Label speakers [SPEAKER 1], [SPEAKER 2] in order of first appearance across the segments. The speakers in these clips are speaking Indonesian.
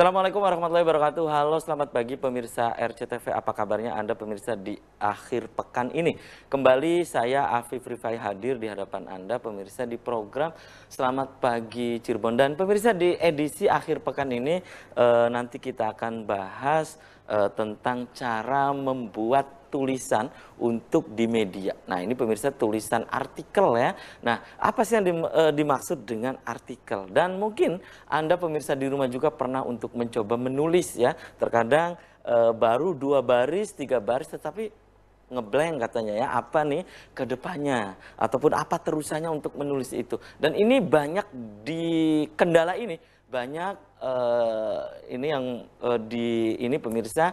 [SPEAKER 1] Assalamualaikum warahmatullahi wabarakatuh. Halo, selamat pagi pemirsa RCTV. Apa kabarnya Anda pemirsa di akhir pekan ini? Kembali saya Afif Rifai hadir di hadapan Anda pemirsa di program Selamat Pagi Cirebon. Dan pemirsa di edisi akhir pekan ini nanti kita akan bahas tentang cara membuat tulisan untuk di media. Nah, ini pemirsa tulisan artikel ya. Nah, apa sih yang dimaksud dengan artikel? Dan mungkin Anda pemirsa di rumah juga pernah untuk mencoba menulis ya. Terkadang baru 2 baris, 3 baris tetapi ngeblank katanya ya, apa nih ke depannya ataupun apa terusannya untuk menulis itu. Dan ini banyak di kendala ini banyak ini yang ini pemirsa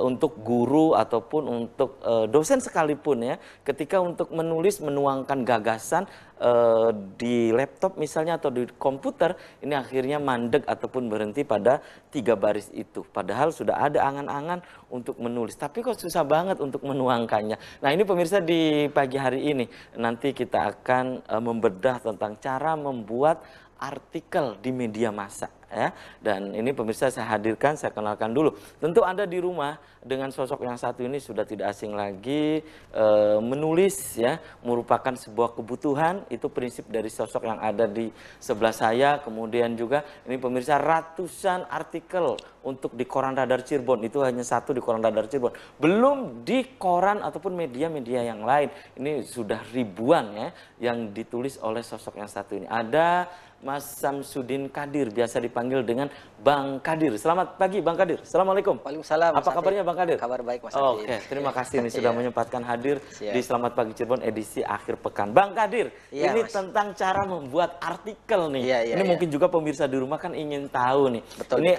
[SPEAKER 1] untuk guru ataupun untuk dosen sekalipun ya, ketika untuk menuangkan gagasan di laptop misalnya atau di komputer, ini akhirnya mandek ataupun berhenti pada 3 baris itu. Padahal sudah ada angan-angan untuk menulis, tapi kok susah banget untuk menuangkannya. Nah, ini pemirsa di pagi hari ini nanti kita akan membedah tentang cara membuat artikel di media massa ya. Dan ini pemirsa saya hadirkan, saya kenalkan dulu. Tentu Anda di rumah dengan sosok yang satu ini sudah tidak asing lagi. Menulis ya merupakan sebuah kebutuhan, itu prinsip dari sosok yang ada di sebelah saya. Kemudian juga ini pemirsa ratusan artikel untuk di Koran Radar Cirebon, itu hanya satu di Koran Radar Cirebon. Belum di koran ataupun media-media yang lain. Ini sudah ribuan ya yang ditulis oleh sosok yang satu ini. Ada Mas Samsudin Kadir, biasa dipanggil dengan Bang Kadir. Selamat pagi Bang Kadir. Assalamualaikum.
[SPEAKER 2] Waalaikumsalam.
[SPEAKER 1] Apa kabarnya Bang Kadir?
[SPEAKER 2] Kabar baik Mas
[SPEAKER 1] Oke, terima kasih nih sudah menyempatkan hadir di Selamat Pagi Cirebon edisi akhir pekan. Bang Kadir, ini Mas, tentang cara membuat artikel nih. Ini mungkin juga pemirsa di rumah kan ingin tahu nih.
[SPEAKER 2] Betul,
[SPEAKER 1] ini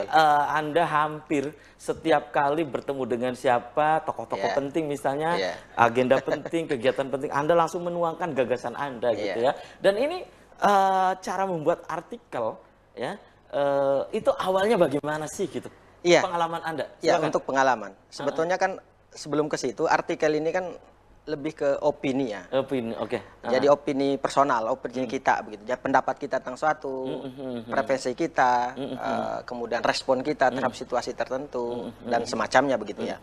[SPEAKER 1] Anda hampir setiap kali bertemu dengan siapa, tokoh-tokoh penting misalnya, agenda penting, kegiatan penting, Anda langsung menuangkan gagasan Anda gitu ya. Dan ini cara membuat artikel ya, itu awalnya bagaimana sih gitu? Pengalaman Anda?
[SPEAKER 2] Iya, untuk pengalaman. Sebetulnya kan sebelum ke situ artikel ini kan lebih ke opini ya.
[SPEAKER 1] Opini, oke.
[SPEAKER 2] Jadi opini personal, opini kita begitu. Jadi pendapat kita tentang suatu, preferensi kita, kemudian respon kita terhadap situasi tertentu dan semacamnya begitu ya.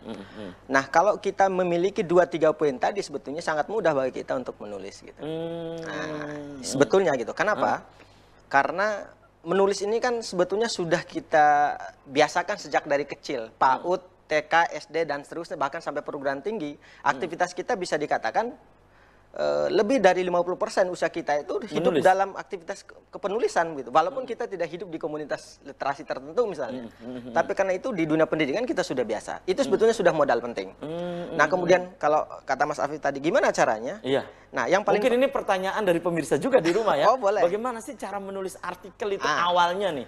[SPEAKER 2] Nah, kalau kita memiliki 2-3 poin tadi sebetulnya sangat mudah bagi kita untuk menulis gitu. Nah, sebetulnya gitu. Kenapa? Karena menulis ini kan sebetulnya sudah kita biasakan sejak dari kecil, PAUD, TK, SD, dan seterusnya, bahkan sampai perguruan tinggi. Aktivitas kita bisa dikatakan lebih dari 50% usia kita itu hidup dalam aktivitas kepenulisan gitu. Walaupun kita tidak hidup di komunitas literasi tertentu misalnya. Tapi karena itu di dunia pendidikan kita sudah biasa. Itu sebetulnya sudah modal penting. Nah, kemudian kalau kata Mas Afif tadi, gimana caranya? Nah, yang paling
[SPEAKER 1] mungkin ini pertanyaan dari pemirsa juga di rumah ya.
[SPEAKER 2] Oh, boleh.
[SPEAKER 1] Bagaimana sih cara menulis artikel itu awalnya nih?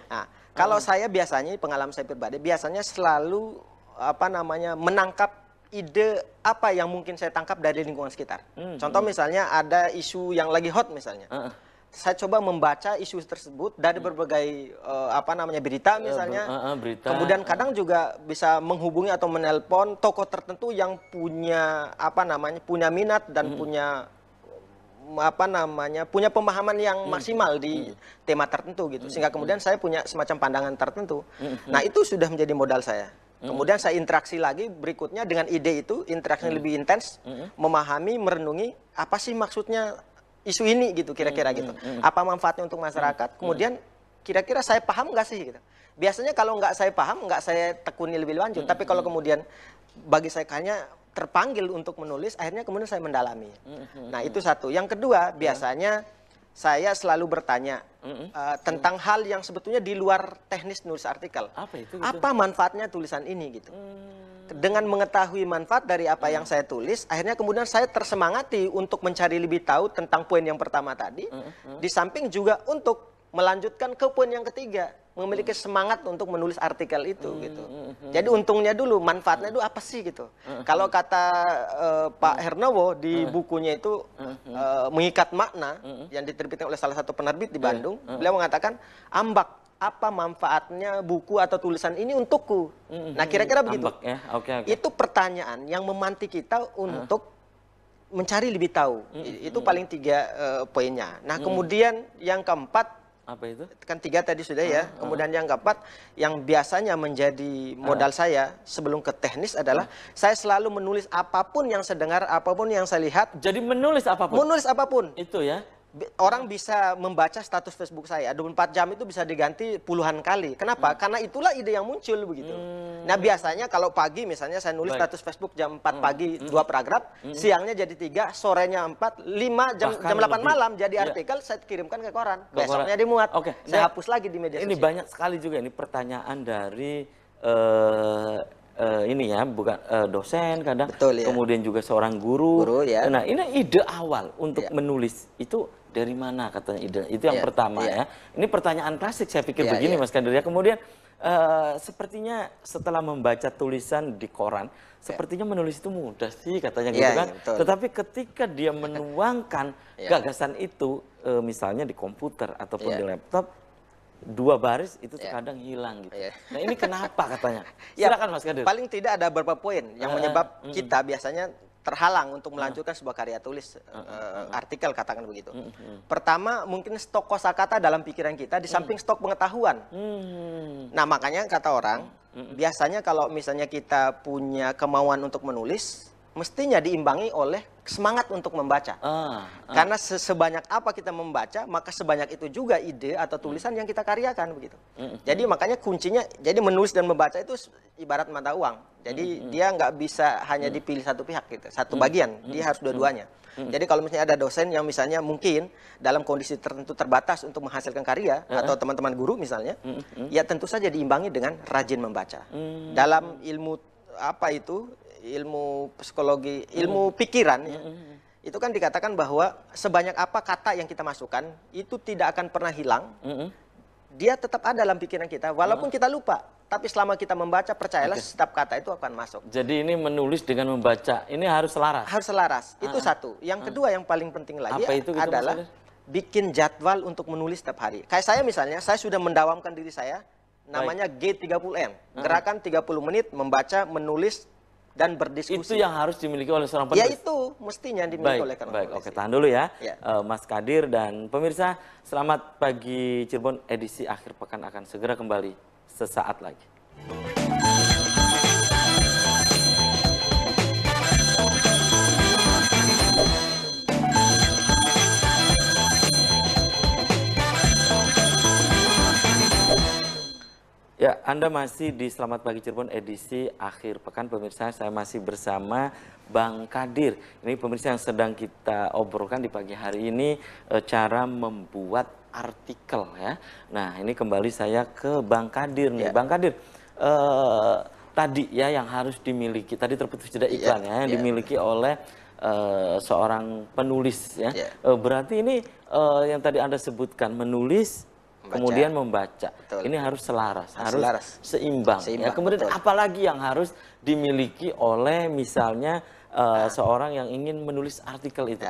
[SPEAKER 2] Kalau saya biasanya, pengalaman saya pribadi, biasanya selalu menangkap ide apa yang mungkin saya tangkap dari lingkungan sekitar. Contoh misalnya ada isu yang lagi hot misalnya. Saya coba membaca isu tersebut dari berbagai berita misalnya. Kemudian kadang juga bisa menghubungi atau menelpon tokoh tertentu yang punya punya minat dan punya punya pemahaman yang maksimal di tema tertentu gitu. Sehingga kemudian saya punya semacam pandangan tertentu. Nah, itu sudah menjadi modal saya. Kemudian saya interaksi lagi berikutnya dengan ide itu, interaksi lebih intens, memahami, merenungi apa sih maksudnya isu ini gitu, kira-kira gitu. Apa manfaatnya untuk masyarakat? Kemudian kira-kira saya paham nggak sih gitu. Biasanya kalau nggak saya paham, nggak saya tekuni lebih lanjut. Tapi kalau kemudian bagi saya hanya terpanggil untuk menulis, akhirnya kemudian saya mendalami. Nah, itu satu. Yang kedua, biasanya saya selalu bertanya tentang hal yang sebetulnya di luar teknis nulis artikel.
[SPEAKER 1] Apa itu?
[SPEAKER 2] Apa manfaatnya tulisan ini gitu. Dengan mengetahui manfaat dari apa yang saya tulis, akhirnya kemudian saya tersemangati untuk mencari lebih tahu tentang poin yang pertama tadi. Di samping juga untuk melanjutkan ke poin yang ketiga, memiliki semangat untuk menulis artikel itu gitu. Jadi untungnya dulu, manfaatnya itu apa sih gitu. Kalau kata Pak Hernowo di bukunya itu Mengikat Makna yang diterbitkan oleh salah satu penerbit di Bandung, beliau mengatakan ambak apa manfaatnya buku atau tulisan ini untukku. Nah, kira-kira begitu. Itu pertanyaan yang memantik kita untuk mencari lebih tahu. Itu paling 3 poinnya. Nah, kemudian yang keempat,
[SPEAKER 1] Apa itu?
[SPEAKER 2] Kan 3 tadi sudah ya. Kemudian yang keempat, yang biasanya menjadi modal saya sebelum ke teknis adalah saya selalu menulis apapun yang saya dengar, apapun yang saya lihat.
[SPEAKER 1] Jadi menulis apapun?
[SPEAKER 2] Menulis apapun.
[SPEAKER 1] Itu ya?
[SPEAKER 2] Orang bisa membaca status Facebook saya, 24 jam itu bisa diganti puluhan kali. Kenapa? Karena itulah ide yang muncul begitu. Nah biasanya kalau pagi misalnya saya nulis status Facebook jam 4 pagi 2 paragraf, siangnya jadi 3, sorenya 4, 5, jam 8 malam jadi artikel, saya kirimkan ke koran. Besoknya dimuat. Saya hapus lagi di media sosial.
[SPEAKER 1] Ini banyak sekali juga ini pertanyaan dari ini ya, bukan dosen kadang,
[SPEAKER 2] Betul, ya.
[SPEAKER 1] Kemudian juga seorang guru.
[SPEAKER 2] Ya.
[SPEAKER 1] Nah ini ide awal untuk menulis itu dari mana katanya ide? Itu yang pertama ya. Ini pertanyaan klasik saya pikir begini Mas Kadir ya. Kemudian sepertinya setelah membaca tulisan di koran, sepertinya menulis itu mudah sih katanya gitu kan. Tetapi ketika dia menuangkan gagasan itu, misalnya di komputer ataupun di laptop, 2 baris itu terkadang hilang gitu. Nah ini kenapa katanya? Silakan Mas Kadir.
[SPEAKER 2] Paling tidak ada beberapa poin yang menyebab kita biasanya terhalang untuk melanjutkan sebuah karya tulis, artikel katakan begitu. Pertama mungkin stok kosakata dalam pikiran kita di samping stok pengetahuan. Nah makanya kata orang, biasanya kalau misalnya kita punya kemauan untuk menulis, mestinya diimbangi oleh semangat untuk membaca. Karena sebanyak apa kita membaca, maka sebanyak itu juga ide atau tulisan yang kita karyakan begitu. Jadi makanya kuncinya, jadi menulis dan membaca itu ibarat mata uang. Jadi dia nggak bisa hanya dipilih satu pihak gitu, satu bagian, dia harus dua-duanya. Jadi kalau misalnya ada dosen yang misalnya mungkin dalam kondisi tertentu terbatas untuk menghasilkan karya, atau teman-teman guru misalnya, ya tentu saja diimbangi dengan rajin membaca. Dalam ilmu apa itu, ilmu psikologi, ilmu pikiran ya, itu kan dikatakan bahwa sebanyak apa kata yang kita masukkan itu tidak akan pernah hilang. Dia tetap ada dalam pikiran kita walaupun kita lupa, tapi selama kita membaca, percayalah setiap kata itu akan masuk.
[SPEAKER 1] Jadi ini menulis dengan membaca ini harus selaras.
[SPEAKER 2] Harus selaras. Itu satu. Yang kedua yang paling penting lagi adalah bikin jadwal untuk menulis setiap hari. Kayak saya misalnya, saya sudah mendawamkan diri saya namanya G30M. Gerakan 30 menit membaca, menulis dan berdiskusi.
[SPEAKER 1] Itu yang harus dimiliki oleh seorang penulis.
[SPEAKER 2] Ya itu mestinya dimiliki oleh seorang penulis.
[SPEAKER 1] Oke, tahan dulu ya, Mas Kadir dan pemirsa. Selamat pagi Cirebon, edisi akhir pekan akan segera kembali sesaat lagi. Ya, Anda masih di Selamat Pagi Cirebon edisi akhir pekan. Pemirsa, saya masih bersama Bang Kadir. Ini pemirsa yang sedang kita obrolkan di pagi hari ini, cara membuat artikel ya. Nah, ini kembali saya ke Bang Kadir nih. Bang Kadir, tadi ya yang harus dimiliki, tadi terputus jeda iklan ya, yang dimiliki oleh seorang penulis ya. Berarti ini yang tadi Anda sebutkan, menulis, kemudian membaca. Ini harus selaras, harus seimbang. Ya. Kemudian apalagi yang harus dimiliki oleh misalnya seorang yang ingin menulis artikel itu?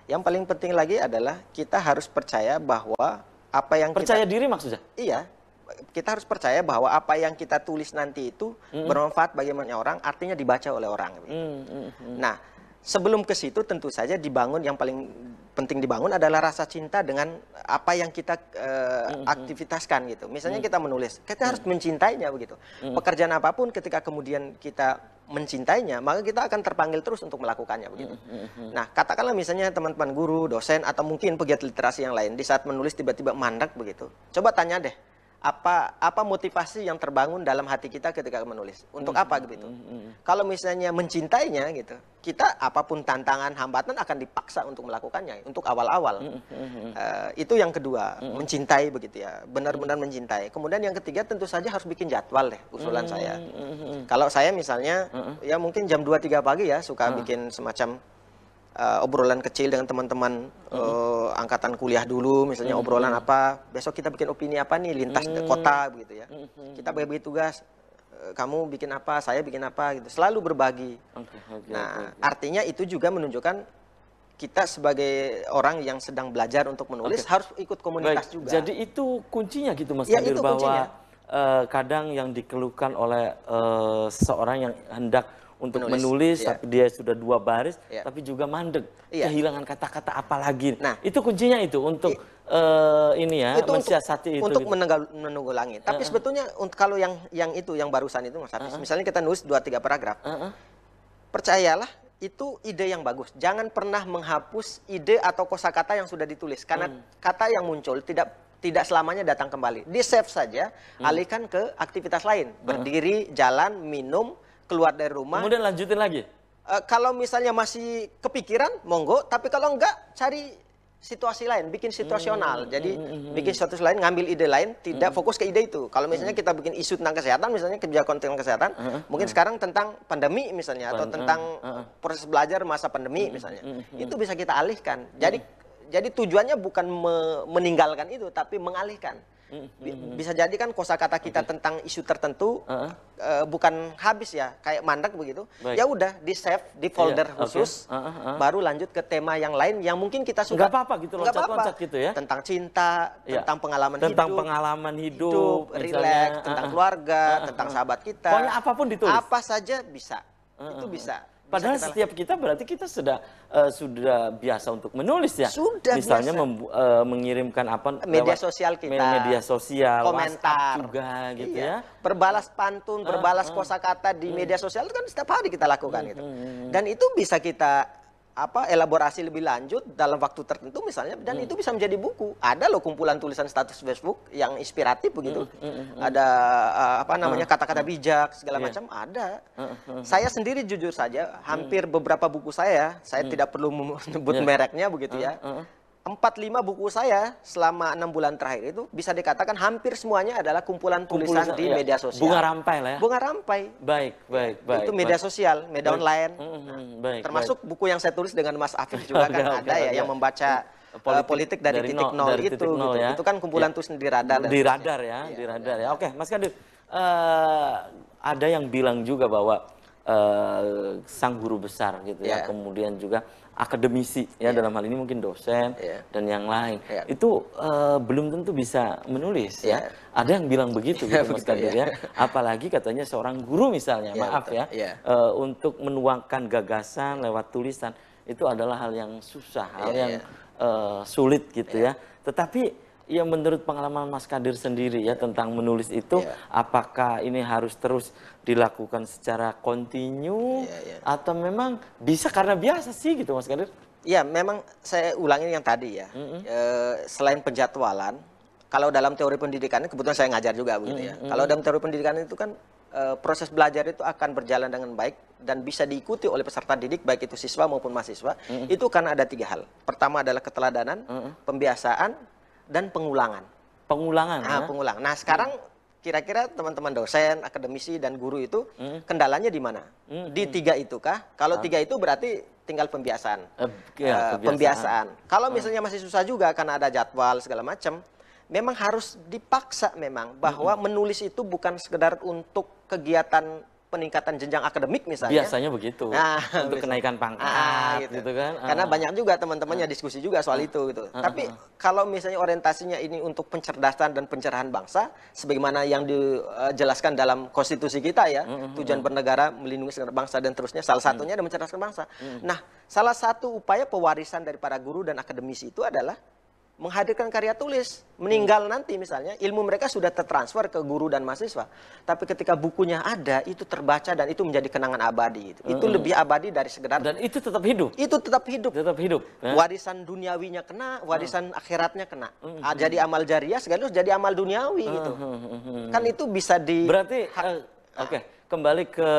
[SPEAKER 2] Yang paling penting lagi adalah kita harus percaya bahwa apa yang
[SPEAKER 1] percaya diri maksudnya?
[SPEAKER 2] Iya. Kita harus percaya bahwa apa yang kita tulis nanti itu bermanfaat bagi banyak orang, artinya dibaca oleh orang. Nah, sebelum ke situ tentu saja dibangun, yang paling penting dibangun adalah rasa cinta dengan apa yang kita aktivitaskan gitu. Misalnya kita menulis, kita harus mencintainya begitu. Pekerjaan apapun ketika kemudian kita mencintainya, maka kita akan terpanggil terus untuk melakukannya begitu. Nah, katakanlah misalnya teman-teman guru, dosen, atau mungkin pegiat literasi yang lain, di saat menulis tiba-tiba mandek begitu. Coba tanya deh, apa motivasi yang terbangun dalam hati kita ketika menulis? Untuk apa gitu? Kalau misalnya mencintainya gitu, kita apapun tantangan, hambatan akan dipaksa untuk melakukannya untuk awal-awal. Itu yang kedua, mencintai begitu ya, benar-benar mencintai. Kemudian yang ketiga tentu saja harus bikin jadwal deh, usulan saya. Kalau saya misalnya ya mungkin jam 2-3 pagi ya suka bikin semacam obrolan kecil dengan teman-teman angkatan kuliah dulu, misalnya obrolan apa, besok kita bikin opini apa nih, lintas kota begitu ya. Kita bagi tugas, kamu bikin apa, saya bikin apa gitu, selalu berbagi. Artinya itu juga menunjukkan kita sebagai orang yang sedang belajar untuk menulis harus ikut komunitas juga.
[SPEAKER 1] Jadi itu kuncinya gitu Mas Kadir, bahwa kadang yang dikeluhkan oleh seseorang yang hendak untuk menulis,
[SPEAKER 2] iya.
[SPEAKER 1] tapi dia sudah 2 baris,
[SPEAKER 2] Iya.
[SPEAKER 1] tapi juga mandek,
[SPEAKER 2] Iya.
[SPEAKER 1] kehilangan kata-kata apalagi.
[SPEAKER 2] Nah,
[SPEAKER 1] itu kuncinya itu untuk ini ya,
[SPEAKER 2] itu
[SPEAKER 1] mensiasati itu.
[SPEAKER 2] untuk
[SPEAKER 1] gitu.
[SPEAKER 2] menanggulangi. Tapi sebetulnya kalau yang barusan itu Mas Hafiz, misalnya kita nulis 2-3 paragraf, percayalah itu ide yang bagus. Jangan pernah menghapus ide atau kosakata yang sudah ditulis, karena kata yang muncul tidak selamanya datang kembali. Di save saja, alihkan ke aktivitas lain, berdiri, jalan, minum, keluar dari rumah.
[SPEAKER 1] Kemudian lanjutin lagi.
[SPEAKER 2] Kalau misalnya masih kepikiran, monggo. Tapi kalau enggak, cari situasi lain, bikin situasional. Jadi bikin situasi lain, ngambil ide lain, tidak fokus ke ide itu. Kalau misalnya kita bikin isu tentang kesehatan, misalnya kebijakan tentang kesehatan, mungkin sekarang tentang pandemi misalnya, atau tentang proses belajar masa pandemi misalnya, itu bisa kita alihkan. Jadi tujuannya bukan meninggalkan itu, tapi mengalihkan. Bisa jadi kan kosakata kita tentang isu tertentu bukan habis ya, kayak mandek begitu.
[SPEAKER 1] Baik.
[SPEAKER 2] Ya udah di save di folder khusus, baru lanjut ke tema yang lain yang mungkin kita suka.
[SPEAKER 1] Nggak apa-apa gitu, loncat-loncat gitu ya.
[SPEAKER 2] Tentang cinta, tentang
[SPEAKER 1] pengalaman hidup,
[SPEAKER 2] relax, tentang keluarga, tentang sahabat kita.
[SPEAKER 1] Pokoknya apapun ditulis.
[SPEAKER 2] Apa saja bisa. Itu bisa.
[SPEAKER 1] Padahal setiap kita berarti kita sudah biasa untuk menulis ya.
[SPEAKER 2] Sudah
[SPEAKER 1] misalnya
[SPEAKER 2] biasa.
[SPEAKER 1] mengirimkan apa
[SPEAKER 2] Media sosial kita,
[SPEAKER 1] media sosial,
[SPEAKER 2] komentar
[SPEAKER 1] juga gitu
[SPEAKER 2] iya.
[SPEAKER 1] ya.
[SPEAKER 2] Berbalas pantun, berbalas kosakata di media sosial itu kan setiap hari kita lakukan gitu. Dan itu bisa kita elaborasi lebih lanjut dalam waktu tertentu misalnya, dan itu bisa menjadi buku. Ada loh kumpulan tulisan status Facebook yang inspiratif begitu. Ada kata-kata bijak segala macam ada. Saya sendiri jujur saja hampir beberapa buku saya tidak perlu menyebut mereknya begitu ya. 4-5 buku saya selama 6 bulan terakhir itu bisa dikatakan hampir semuanya adalah kumpulan tulisan di media sosial.
[SPEAKER 1] Bunga rampai lah ya.
[SPEAKER 2] Bunga rampai.
[SPEAKER 1] Baik.
[SPEAKER 2] Itu media sosial, media online. Termasuk buku yang saya tulis dengan Mas Afif juga kan ada ya, yang membaca politik dari titik nol itu. Itu kan kumpulan tulisan di radar.
[SPEAKER 1] Di radar ya, di radar ya. Oke, Mas Kadir, ada yang bilang juga bahwa sang guru besar gitu ya, kemudian juga akademisi ya, dalam hal ini mungkin dosen dan yang lain itu belum tentu bisa menulis ya. Ada yang bilang begitu gitu, Mas Kadir ya. Apalagi katanya seorang guru misalnya, maaf ya, untuk menuangkan gagasan lewat tulisan itu adalah hal yang susah, hal yang sulit gitu ya. Tetapi ya menurut pengalaman Mas Kadir sendiri ya tentang menulis itu, apakah ini harus terus dilakukan secara kontinu atau memang bisa karena biasa sih gitu, Mas Kadir?
[SPEAKER 2] Ya, memang saya ulangin yang tadi ya. Selain penjadwalan, kalau dalam teori pendidikan, kebetulan saya ngajar juga begitu ya. Kalau dalam teori pendidikan itu kan proses belajar itu akan berjalan dengan baik dan bisa diikuti oleh peserta didik, baik itu siswa maupun mahasiswa. Itu karena ada 3 hal. Pertama adalah keteladanan, pembiasaan, dan pengulangan.
[SPEAKER 1] Pengulangan.
[SPEAKER 2] Pengulangan. Nah, sekarang kira-kira teman-teman dosen, akademisi, dan guru itu kendalanya di mana? Di 3 itu kah? Kalau 3 itu berarti tinggal pembiasaan. Pembiasaan. Kalau misalnya masih susah juga karena ada jadwal segala macam, memang harus dipaksa memang bahwa menulis itu bukan sekedar untuk kegiatan peningkatan jenjang akademik misalnya.
[SPEAKER 1] Biasanya begitu. Untuk kenaikan pangkat gitu kan.
[SPEAKER 2] Karena banyak juga teman-temannya diskusi juga soal itu gitu. Tapi kalau misalnya orientasinya ini untuk pencerdasan dan pencerahan bangsa, sebagaimana yang dijelaskan dalam konstitusi kita ya, tujuan bernegara melindungi segala bangsa dan terusnya, salah satunya adalah mencerdaskan bangsa. Nah, salah satu upaya pewarisan dari para guru dan akademisi itu adalah menghadirkan karya tulis. Meninggal nanti misalnya, ilmu mereka sudah tertransfer ke guru dan mahasiswa. Tapi ketika bukunya ada, itu terbaca dan itu menjadi kenangan abadi. Itu lebih abadi dari sekedar...
[SPEAKER 1] Dan itu tetap hidup?
[SPEAKER 2] Itu tetap hidup.
[SPEAKER 1] Tetap hidup.
[SPEAKER 2] Warisan duniawinya kena, warisan akhiratnya kena. Jadi amal jariah, sekaligus jadi amal duniawi gitu. Kan itu bisa di...
[SPEAKER 1] Berarti, kembali ke...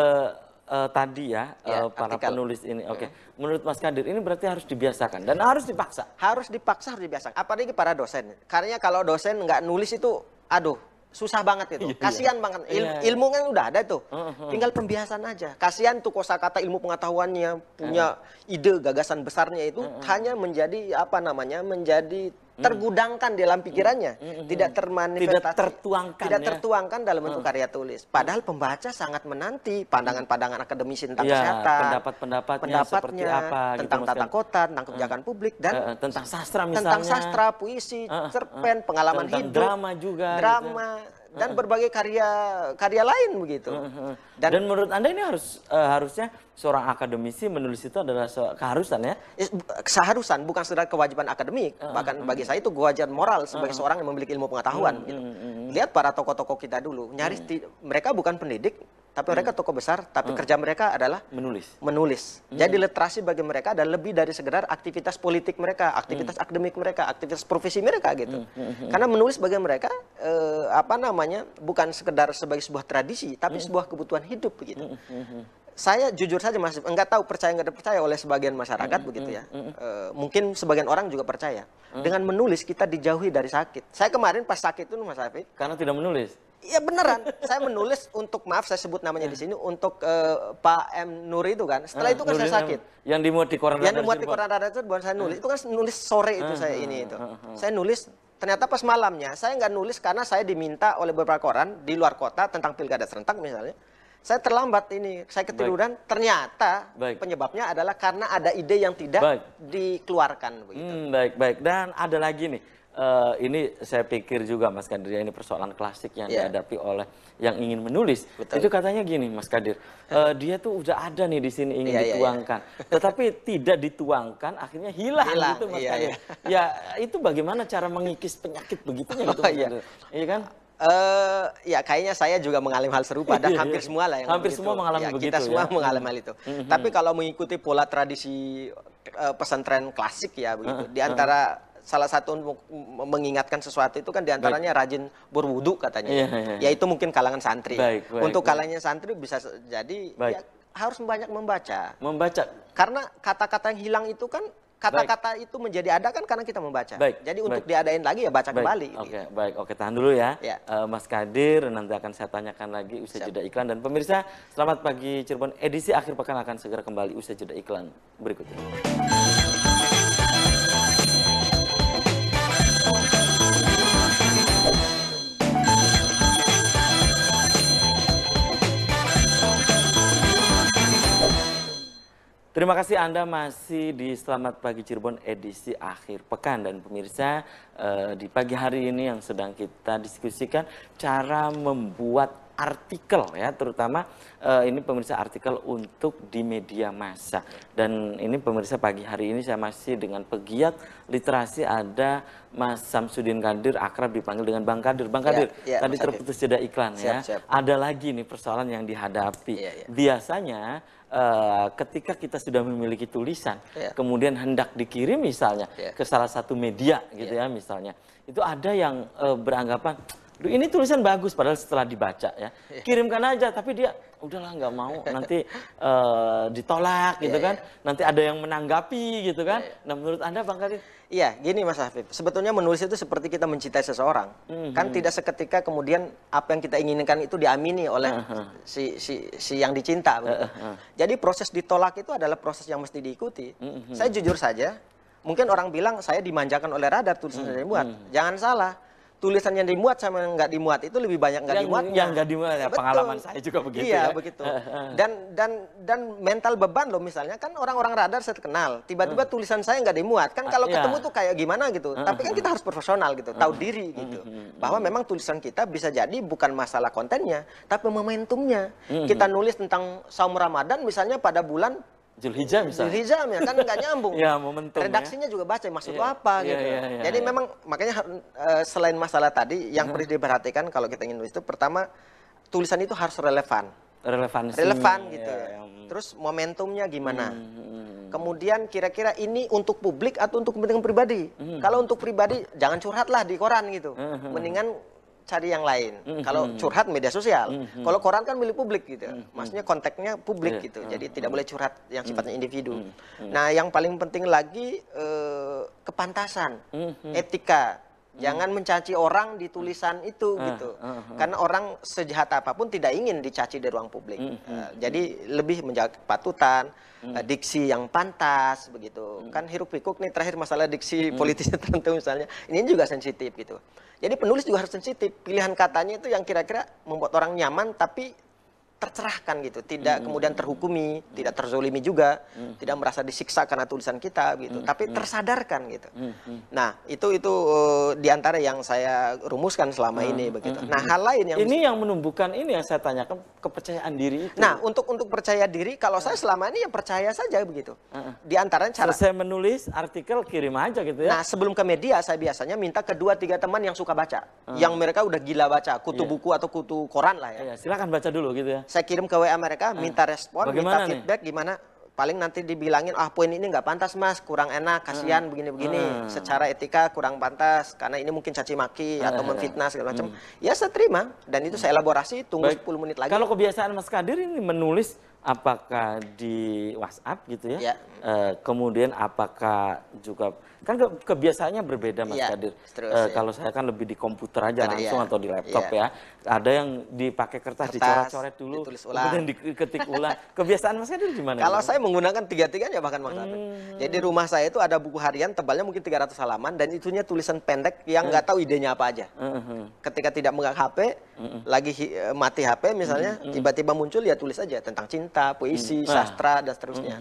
[SPEAKER 1] tadi ya, para penulis ini. Menurut Mas Kadir ini berarti harus dibiasakan dan harus dipaksa.
[SPEAKER 2] Harus dipaksa, harus dibiasakan. Apalagi para dosen. Karena kalau dosen nggak nulis itu, aduh, susah banget itu. Kasihan banget. Ilmu kan udah ada tuh. Tinggal pembiasan aja. Kasihan tuh kosakata ilmu pengetahuannya, punya ide gagasan besarnya itu hanya menjadi menjadi tergudangkan di dalam pikirannya, tidak termanifestasi, tidak tertuangkan dalam bentuk karya tulis. Padahal pembaca sangat menanti pandangan-pandangan akademisi tentang kesehatan,
[SPEAKER 1] pendapatnya seperti apa,
[SPEAKER 2] tentang tata kota, tentang kebijakan publik, dan
[SPEAKER 1] tentang sastra misalnya,
[SPEAKER 2] tentang sastra, puisi, cerpen, pengalaman hidup,
[SPEAKER 1] drama juga,
[SPEAKER 2] drama. dan berbagai karya lain begitu.
[SPEAKER 1] Dan menurut Anda ini harusnya seorang akademisi menulis itu adalah keharusan ya?
[SPEAKER 2] Seharusan, bukan sekedar kewajiban akademik, bahkan bagi saya itu kewajiban moral sebagai seorang yang memiliki ilmu pengetahuan. Gitu. Lihat para tokoh-tokoh kita dulu, nyaris mereka bukan pendidik, tapi mereka tokoh besar, tapi kerja mereka adalah menulis. Jadi literasi bagi mereka adalah lebih dari sekedar aktivitas politik mereka, aktivitas akademik mereka, aktivitas profesi mereka gitu. Karena menulis bagi mereka bukan sekedar sebagai sebuah tradisi, tapi sebuah kebutuhan hidup begitu. Saya jujur saja masih enggak tahu percaya nggak percaya oleh sebagian masyarakat begitu ya. Mungkin sebagian orang juga percaya. Dengan menulis kita dijauhi dari sakit. Saya kemarin pas sakit itu Mas Hafid.
[SPEAKER 1] Karena tidak menulis.
[SPEAKER 2] Iya beneran, saya menulis untuk, maaf saya sebut namanya di sini, untuk Pak M. Nur itu kan. Setelah itu kan saya sakit.
[SPEAKER 1] Yang dimuat di koran
[SPEAKER 2] Yang dimuat di koran radar itu bukan saya nulis, itu kan nulis sore itu saya ini itu. Saya nulis, ternyata pas malamnya, saya nggak nulis karena saya diminta oleh beberapa koran di luar kota tentang pilkada serentak misalnya. Saya terlambat ini, saya ketiduran, ternyata penyebabnya adalah karena ada ide yang tidak dikeluarkan. Begitu.
[SPEAKER 1] Baik. Dan ada lagi nih. Ini saya pikir juga Mas Kadir ya, ini persoalan klasik yang dihadapi oleh yang ingin menulis. Betul. Itu katanya gini Mas Kadir, dia tuh udah ada nih di sini ingin dituangkan, tetapi tidak dituangkan, akhirnya hilang gitu Mas Kadir. Ya itu bagaimana cara mengikis penyakit begitunya gitu Mas Kadir? Iya kan?
[SPEAKER 2] Ya kayaknya saya juga mengalami hal serupa dan hampir semua lah yang
[SPEAKER 1] hampir semua mengalami begitu.
[SPEAKER 2] Kita semua mengalami hal itu. Tapi kalau mengikuti pola tradisi pesantren klasik ya begitu, di antara salah satu mengingatkan sesuatu itu kan diantaranya rajin berwudu katanya. Yaitu mungkin kalangan santri. Untuk kalangan santri bisa jadi ya, harus banyak membaca. Karena kata-kata yang hilang itu kan, kata-kata itu menjadi ada kan karena kita membaca. Jadi untuk diadain lagi ya baca kembali.
[SPEAKER 1] Oke, tahan dulu ya. Mas Kadir, nanti akan saya tanyakan lagi usai jeda iklan. Dan pemirsa, selamat pagi Cirebon, edisi akhir pekan akan segera kembali usai jeda iklan berikut ini. Terima kasih Anda masih di Selamat Pagi Cirebon edisi akhir pekan. Dan pemirsa, di pagi hari ini yang sedang kita diskusikan cara membuat artikel ya, terutama ini pemirsa artikel untuk di media massa. Dan ini pemirsa pagi hari ini saya masih dengan pegiat literasi, ada Mas Samsudin Kadir, akrab dipanggil dengan Bang Kadir. Bang Kadir, tadi terputus jeda iklan ya. Ada lagi nih persoalan yang dihadapi. Biasanya ketika kita sudah memiliki tulisan, kemudian hendak dikirim misalnya ke salah satu media gitu ya misalnya, itu ada yang beranggapan, duh ini tulisan bagus, padahal setelah dibaca ya, kirimkan aja, tapi dia udahlah nggak mau, nanti ditolak gitu kan, nanti ada yang menanggapi gitu kan. Nah menurut Anda Bang Kadir?
[SPEAKER 2] Iya, gini Mas Hafid, sebetulnya menulis itu seperti kita mencintai seseorang. Kan tidak seketika kemudian apa yang kita inginkan itu diamini oleh si yang dicinta. Jadi proses ditolak itu adalah proses yang mesti diikuti. Saya jujur saja, mungkin orang bilang saya dimanjakan oleh radar tulisan yang dimuat. Jangan salah. Tulisan yang dimuat sama yang nggak dimuat itu lebih banyak nggak dimuatnya.
[SPEAKER 1] Yang nggak dimuat ya, pengalaman saya juga begitu.
[SPEAKER 2] Iya, begitu. Dan mental beban loh, misalnya kan orang-orang radar saya kenal, tiba-tiba tulisan saya nggak dimuat, kan kalau ketemu tuh kayak gimana gitu. Tapi kan kita harus profesional gitu, tahu diri gitu. Bahwa memang tulisan kita bisa jadi bukan masalah kontennya, tapi momentumnya. Kita nulis tentang saum Ramadan misalnya pada bulan
[SPEAKER 1] Zulhijjah misalnya.
[SPEAKER 2] Zulhijjah ya kan nggak nyambung.
[SPEAKER 1] Momentum.
[SPEAKER 2] Redaksinya juga baca maksud apa gitu. Jadi memang makanya selain masalah tadi yang perlu diperhatikan kalau kita ingin nulis itu, pertama tulisan itu harus relevan. Relevan gitu ya. Terus momentumnya gimana? Kemudian kira-kira ini untuk publik atau untuk kepentingan pribadi? Kalau untuk pribadi jangan curhatlah di koran gitu. Mendingan cari yang lain. Kalau curhat media sosial, kalau koran kan milik publik gitu. Maksudnya konteksnya publik gitu. Jadi tidak boleh curhat yang sifatnya individu. Nah, yang paling penting lagi kepantasan, etika. Jangan mencaci orang di tulisan itu gitu. Karena orang sejahat apapun tidak ingin dicaci di ruang publik. Jadi lebih menjaga kepatutan, diksi yang pantas begitu. Kan hiruk pikuk nih terakhir masalah diksi politisnya tertentu misalnya. Ini juga sensitif gitu. Jadi penulis juga harus sensitif. Pilihan katanya itu yang kira-kira membuat orang nyaman tapi tercerahkan gitu, tidak kemudian terhukumi, tidak terzolimi juga, tidak merasa disiksa karena tulisan kita gitu, tapi tersadarkan gitu. Nah, itu diantara yang saya rumuskan selama ini begitu. Nah, hal lain yang
[SPEAKER 1] yang menumbuhkan ini yang saya tanyakan, kepercayaan diri itu.
[SPEAKER 2] Nah, untuk percaya diri, kalau saya selama ini ya percaya saja begitu. Di antara cara
[SPEAKER 1] selesai menulis artikel kirim aja gitu ya.
[SPEAKER 2] Nah, sebelum ke media saya biasanya minta ke 2-3 teman yang suka baca, yang mereka udah gila baca, kutu buku atau kutu koran lah ya.
[SPEAKER 1] Silakan baca dulu gitu ya.
[SPEAKER 2] Saya kirim ke WA mereka, minta respon, minta feedback gimana. Paling nanti dibilangin, poin ini nggak pantas mas, kurang enak, kasihan begini-begini. Secara etika kurang pantas, karena ini mungkin caci maki atau memfitnah segala macam. Ya saya terima, dan itu saya elaborasi, tunggu 10 menit lagi.
[SPEAKER 1] Kalau kebiasaan Mas Kadir ini menulis, apakah di WhatsApp gitu ya? Kemudian apakah juga, kan kebiasaannya berbeda Mas Kadir. Kalau saya kan lebih di komputer aja langsung atau di laptop ya. Ada yang dipakai kertas dicoret-coret dulu, kemudian diketik ulang. Kebiasaan Mas Kadir gimana?
[SPEAKER 2] Kalau saya menggunakan tiga-tiganya bahkan Mas Kadir. Jadi rumah saya itu ada buku harian tebalnya mungkin 300 halaman dan itunya tulisan pendek yang nggak tahu idenya apa aja. Ketika tidak megang HP, lagi mati HP misalnya, tiba-tiba muncul ya tulis aja tentang cinta, puisi, sastra dan seterusnya.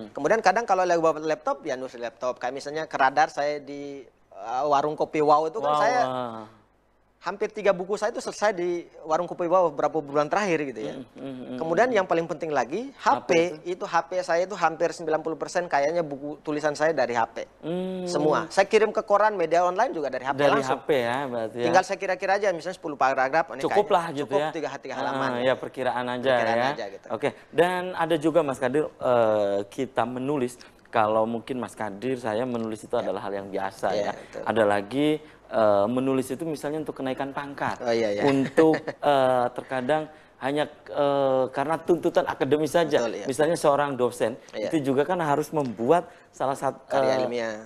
[SPEAKER 2] Kemudian kadang kalau lagi bawa laptop ya nulis laptop. Kayak misalnya ke Radar saya di warung kopi Wow itu kan saya hampir 3 buku saya itu selesai di warung kopi Wow beberapa bulan terakhir gitu ya. Kemudian yang paling penting lagi HP saya itu hampir 90% kayaknya buku tulisan saya dari HP. Semua. Saya kirim ke koran media online juga dari HP langsung.
[SPEAKER 1] Dari HP ya berarti ya.
[SPEAKER 2] Tinggal saya kira-kira aja misalnya 10 paragraf.
[SPEAKER 1] Cukup lah gitu ya.
[SPEAKER 2] Cukup 3 halaman.
[SPEAKER 1] Ya perkiraan aja ya.
[SPEAKER 2] Gitu.
[SPEAKER 1] Oke. Dan ada juga Mas Kadir, kita menulis. Kalau mungkin Mas Kadir, saya menulis itu adalah hal yang biasa ya.
[SPEAKER 2] Betul.
[SPEAKER 1] Ada lagi menulis itu misalnya untuk kenaikan pangkat, untuk terkadang hanya karena tuntutan akademis saja. Betul, misalnya seorang dosen itu juga kan harus membuat salah satu
[SPEAKER 2] karya ilmiah,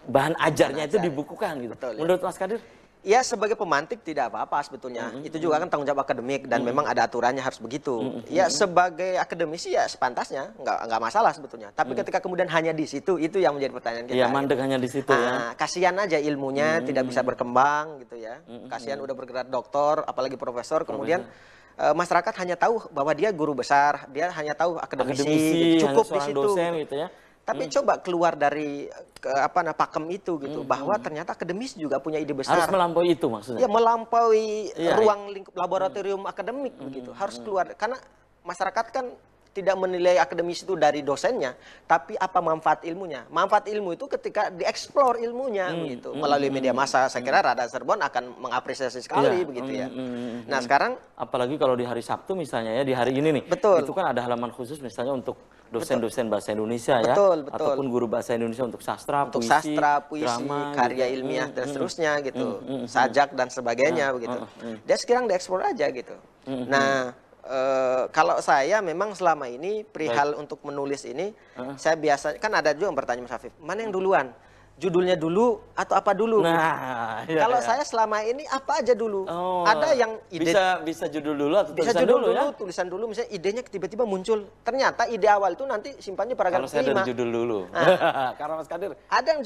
[SPEAKER 1] bahan ajarnya itu dibukukan gitu.
[SPEAKER 2] Betul,
[SPEAKER 1] menurut Mas Kadir?
[SPEAKER 2] Ya sebagai pemantik tidak apa-apa sebetulnya. Itu juga kan tanggung jawab akademik dan memang ada aturannya harus begitu. Ya sebagai akademisi ya sepantasnya nggak masalah sebetulnya. Tapi ketika kemudian hanya di situ, itu yang menjadi pertanyaan kita.
[SPEAKER 1] Iya, mandek hanya di situ ya.
[SPEAKER 2] Kasihan aja ilmunya tidak bisa berkembang gitu ya. Kasihan udah bergerak doktor, apalagi profesor, kemudian masyarakat hanya tahu bahwa dia guru besar, dia hanya tahu akademisi cukup di situ.
[SPEAKER 1] Dosen gitu ya.
[SPEAKER 2] Tapi coba keluar dari pakem itu gitu, bahwa ternyata akademis juga punya ide besar.
[SPEAKER 1] Harus melampaui itu maksudnya?
[SPEAKER 2] Ya melampaui ruang lingkup laboratorium akademik begitu. Harus keluar, karena masyarakat kan tidak menilai akademis itu dari dosennya, tapi apa manfaat ilmunya. Manfaat ilmu itu ketika dieksplor ilmunya begitu melalui media massa. Saya kira Radar Cirebon akan mengapresiasi sekali begitu ya. Nah sekarang,
[SPEAKER 1] apalagi kalau di hari Sabtu misalnya ya, di hari ini nih, itu kan ada halaman khusus misalnya untuk dosen-dosen bahasa Indonesia ya, ataupun guru bahasa Indonesia untuk sastra, puisi, drama,
[SPEAKER 2] karya ilmiah dan seterusnya gitu, sajak dan sebagainya begitu. Dia sekarang dieksplor aja gitu. Nah kalau saya memang selama ini perihal untuk menulis ini, saya biasa kan ada juga yang bertanya Mas Afif, mana yang duluan? Judulnya dulu atau apa dulu?
[SPEAKER 1] Nah,
[SPEAKER 2] kalau saya selama ini apa aja dulu. Ada yang ide
[SPEAKER 1] bisa judul dulu atau
[SPEAKER 2] bisa
[SPEAKER 1] tulisan
[SPEAKER 2] judul
[SPEAKER 1] dulu ya?
[SPEAKER 2] Tulisan dulu, misalnya idenya tiba-tiba muncul. Ternyata ide awal itu nanti simpannya paragraf 5.
[SPEAKER 1] Kalau saya dari judul dulu. Karena Mas Kadir.
[SPEAKER 2] Ada yang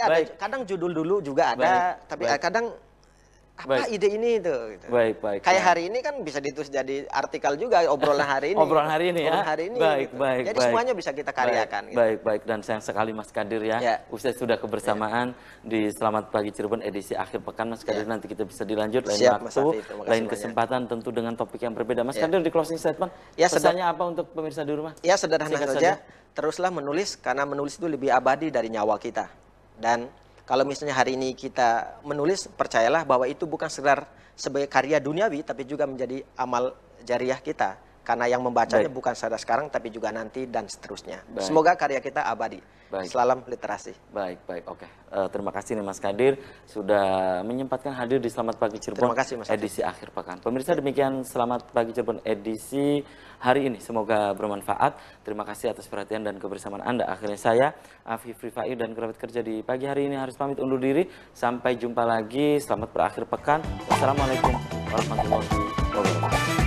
[SPEAKER 2] ada kadang judul dulu juga ada, tapi kadang apa ide ini itu gitu. Kayak hari ini kan bisa ditulis jadi artikel juga, obrolan hari ini.
[SPEAKER 1] Obrolan hari ini ya.
[SPEAKER 2] Gitu. Jadi semuanya bisa kita karyakan.
[SPEAKER 1] Baik. Dan sayang sekali Mas Kadir ya. Usai sudah kebersamaan di Selamat Pagi Cirebon edisi akhir pekan Mas Kadir, nanti kita bisa dilanjut lain waktu, lain kesempatan tentu dengan topik yang berbeda. Mas Kadir di closing statement, pesannya apa untuk pemirsa di rumah?
[SPEAKER 2] Ya sederhana saja. Teruslah menulis, karena menulis itu lebih abadi dari nyawa kita. Dan kalau misalnya hari ini kita menulis, percayalah bahwa itu bukan sekedar sebagai karya duniawi, tapi juga menjadi amal jariah kita. Karena yang membacanya bukan saja sekarang, tapi juga nanti dan seterusnya. Semoga karya kita abadi. Salam literasi.
[SPEAKER 1] Baik. Oke. Terima kasih nih Mas Kadir sudah menyempatkan hadir di Selamat Pagi Cirebon edisi akhir pekan. Pemirsa, demikian Selamat Pagi Cirebon edisi hari ini. Semoga bermanfaat. Terima kasih atas perhatian dan kebersamaan Anda. Akhirnya saya, Afif Rifai, dan kerabat kerja di pagi hari ini harus pamit undur diri. Sampai jumpa lagi. Selamat berakhir pekan. Wassalamualaikum warahmatullahi wabarakatuh.